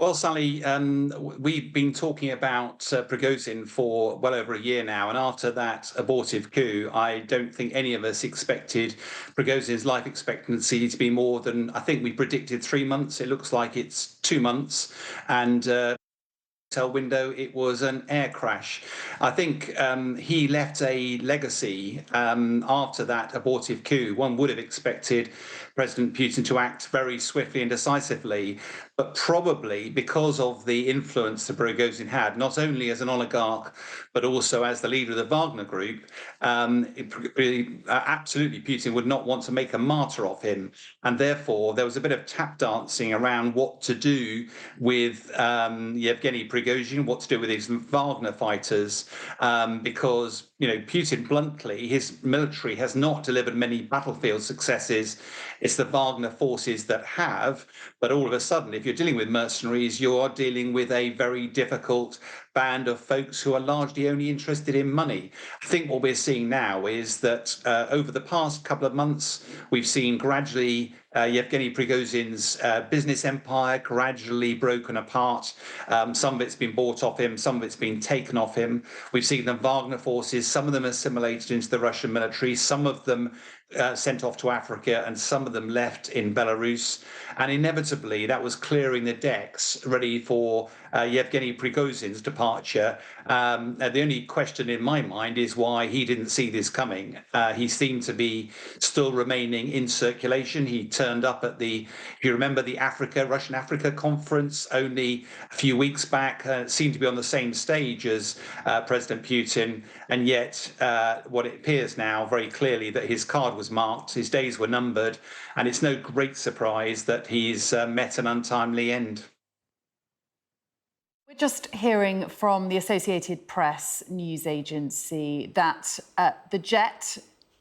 Well, Sally, we've been talking about Prigozhin for well over a year now, and after that abortive coup, I don't think any of us expected Prigozhin's life expectancy to be more than, I think we predicted 3 months. It looks like it's 2 months, and hotel window, it was an air crash. I think he left a legacy after that abortive coup. One would have expected President Putin to act very swiftly and decisively, but probably because of the influence that Prigozhin had, not only as an oligarch, but also as the leader of the Wagner group, absolutely Putin would not want to make a martyr of him. And therefore, there was a bit of tap dancing around what to do with Yevgeny Prigozhin, what to do with his Wagner fighters, because Putin, bluntly, his military has not delivered many battlefield successes. It's the Wagner forces that have. But all of a sudden, if you're dealing with mercenaries, you are dealing with a very difficult band of folks who are largely only interested in money. I think what we're seeing now is that over the past couple of months, we've seen gradually Yevgeny Prigozhin's business empire gradually broken apart. Some of it's been bought off him, some of it's been taken off him. We've seen the Wagner forces, some of them assimilated into the Russian military, some of them sent off to Africa, and some of them left in Belarus. And inevitably, that was clearing the decks, ready for Yevgeny Prigozhin's departure. The only question in my mind is why he didn't see this coming. He seemed to be still remaining in circulation. He turned up at if you remember, the Russian Africa conference only a few weeks back, seemed to be on the same stage as President Putin. And yet, what it appears now very clearly that his card was marked, his days were numbered, and it's no great surprise that he's met an untimely end. We're just hearing from the Associated Press news agency that the jet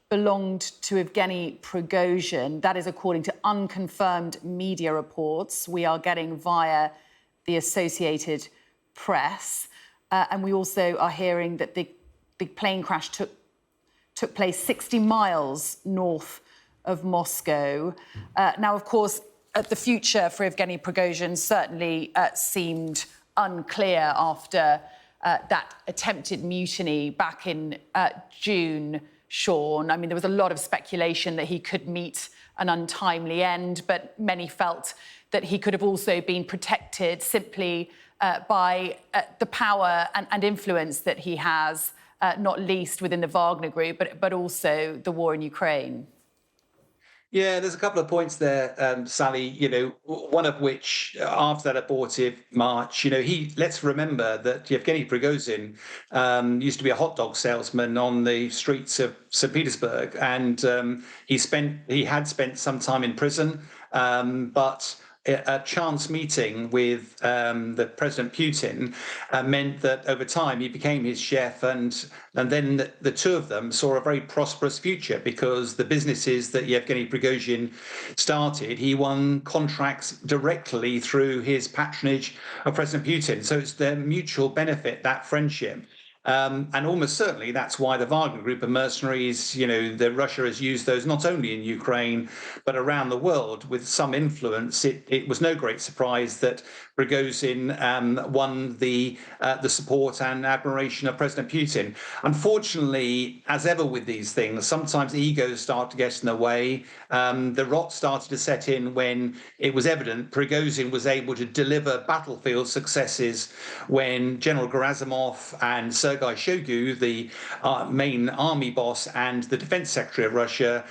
belonged to Yevgeny Prigozhin. That is according to unconfirmed media reports we are getting via the Associated Press. And we also are hearing that the plane crash took place 60 miles north of Moscow. Now, of course, the future for Yevgeny Prigozhin certainly seemed unclear after that attempted mutiny back in June, Sean. I mean, there was a lot of speculation that he could meet an untimely end, but many felt that he could have also been protected simply by the power and influence that he has, not least within the Wagner group, but also the war in Ukraine. Yeah, there's a couple of points there, Sally, one of which, after that abortive march, let's remember that Yevgeny Prigozhin used to be a hot dog salesman on the streets of St. Petersburg, and he had spent some time in prison, but a chance meeting with the President Putin meant that over time he became his chef, and then the two of them saw a very prosperous future because the businesses that Yevgeny Prigozhin started, he won contracts directly through his patronage of President Putin. So it's their mutual benefit, that friendship. And almost certainly that's why the Wagner group of mercenaries, Russia has used those not only in Ukraine, but around the world with some influence. It was no great surprise that Prigozhin won the support and admiration of President Putin. Unfortunately, as ever with these things, sometimes egos start to get in the way. The rot started to set in when it was evident Prigozhin was able to deliver battlefield successes when General Gerasimov and Sergei Shoigu, the main army boss and the defense secretary of Russia,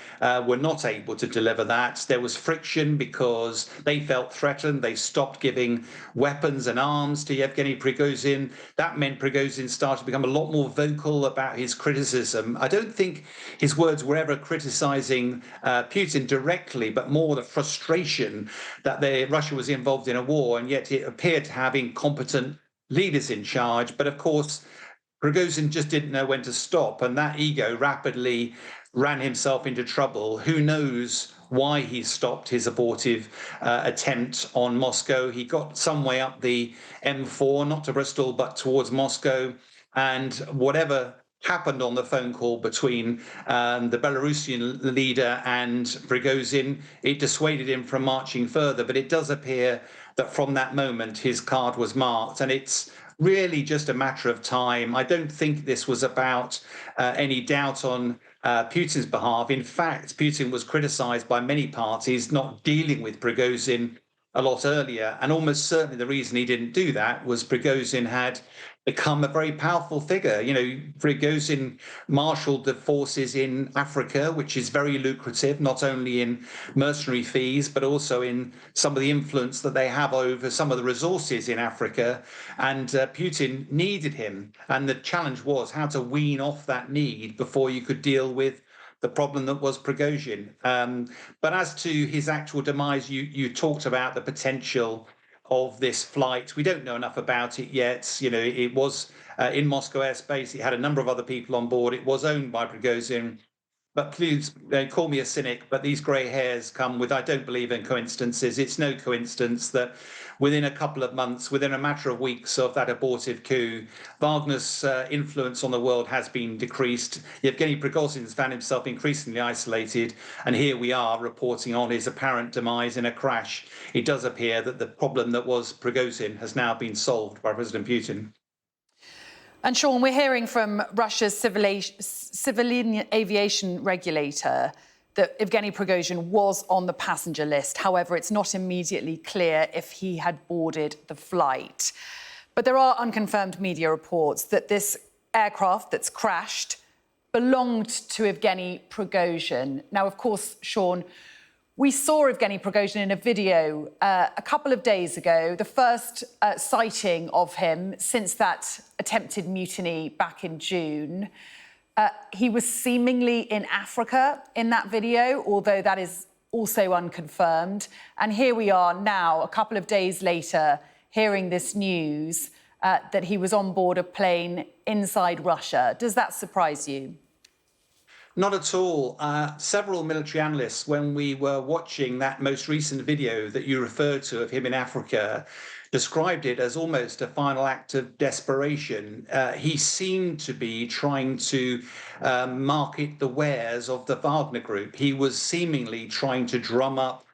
were not able to deliver that. There was friction because they felt threatened. They stopped giving weapons and arms to Yevgeny Prigozhin. That meant Prigozhin started to become a lot more vocal about his criticism. I don't think his words were ever criticizing Putin directly, but more the frustration that Russia was involved in a war, and yet it appeared to have incompetent leaders in charge. But of course, Prigozhin just didn't know when to stop, and that ego rapidly ran himself into trouble. Who knows why he stopped his abortive attempt on Moscow? He got some way up the M4, not to Bristol, but towards Moscow. And whatever happened on the phone call between the Belarusian leader and Prigozhin, it dissuaded him from marching further. But it does appear that from that moment his card was marked. And it's really just a matter of time. I don't think this was about any doubt on Putin's behalf. In fact, Putin was criticized by many parties not dealing with Prigozhin a lot earlier. And almost certainly the reason he didn't do that was Prigozhin had become a very powerful figure. You know, Prigozhin marshaled the forces in Africa, which is very lucrative, not only in mercenary fees, but also in some of the influence that they have over some of the resources in Africa. And Putin needed him. And the challenge was how to wean off that need before you could deal with the problem that was Prigozhin. But as to his actual demise, you talked about the potential of this flight. We don't know enough about it yet. You know, it was in Moscow airspace. It had a number of other people on board. It was owned by Prigozhin. But please call me a cynic, but these grey hairs come with, I don't believe in coincidences. It's no coincidence that within a couple of months, within a matter of weeks of that abortive coup, Wagner's influence on the world has been decreased. Yevgeny Prigozhin has found himself increasingly isolated. And here we are reporting on his apparent demise in a crash. It does appear that the problem that was Prigozhin has now been solved by President Putin. And Sean, we're hearing from Russia's civilian aviation regulator that Yevgeny Prigozhin was on the passenger list. However, it's not immediately clear if he had boarded the flight. But there are unconfirmed media reports that this aircraft that's crashed belonged to Yevgeny Prigozhin. Now, of course, Sean, we saw Yevgeny Prigozhin in a video a couple of days ago, the first sighting of him since that attempted mutiny back in June. He was seemingly in Africa in that video, although that is also unconfirmed. And here we are now, a couple of days later, hearing this news that he was on board a plane inside Russia. Does that surprise you? Not at all. Several military analysts, when we were watching that most recent video that you referred to of him in Africa, described it as almost a final act of desperation. He seemed to be trying to market the wares of the Wagner group. He was seemingly trying to drum up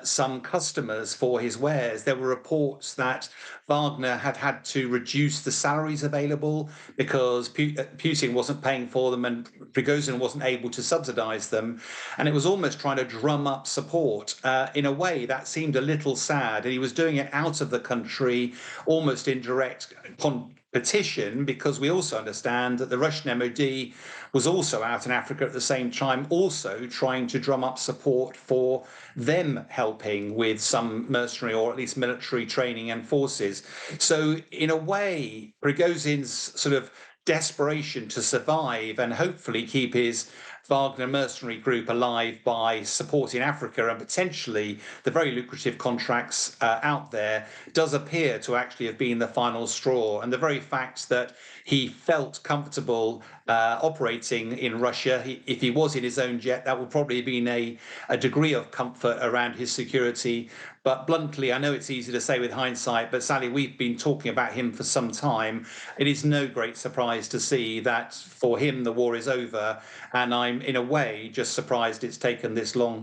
some customers for his wares. There were reports that Wagner had had to reduce the salaries available because Putin wasn't paying for them and Prigozhin wasn't able to subsidize them. And it was almost trying to drum up support. In a way, that seemed a little sad. And he was doing it out of the country, almost in direct competition, because we also understand that the Russian MOD was also out in Africa at the same time, also trying to drum up support for them helping with some mercenary or at least military training and forces. So in a way, Prigozhin's sort of desperation to survive and hopefully keep his Wagner mercenary group alive by supporting Africa and potentially the very lucrative contracts out there does appear to actually have been the final straw. And the very fact that he felt comfortable operating in Russia, if he was in his own jet, that would probably have been a degree of comfort around his security. But bluntly, I know it's easy to say with hindsight, but Sally, we've been talking about him for some time. It is no great surprise to see that for him, the war is over. And I'm, in a way, just surprised it's taken this long.